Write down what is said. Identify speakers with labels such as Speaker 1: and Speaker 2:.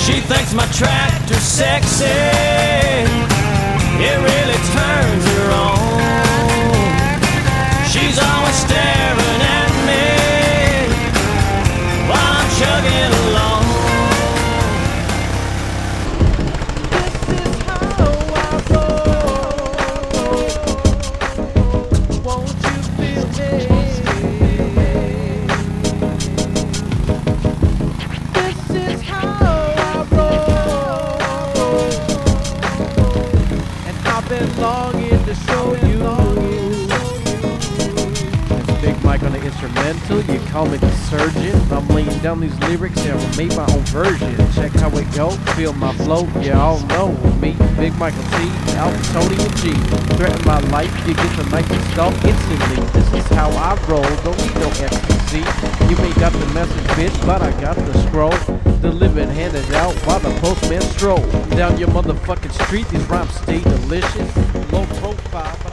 Speaker 1: She thinks my tractor's sexy. It really turns her on. She's always staring at me while I'm chugging along.
Speaker 2: This is how I roll. Won't you feel me? This is how I roll. And I've been longing to show you. Big Mike on the instrumental, you call me the surgeon. I'm laying down these lyrics and I made my own version. Check how it go, feel my flow, you all know me. Big Michael T, Alpha Tony and G. Threaten my life, you get the knife and stalk instantly. This is how I roll, don't need no ecstasy. You may got the message, bitch, but I got the scroll. Delivered, handed out while the postman stroll. Down your motherfucking street, these rhymes stay delicious. Low profile, but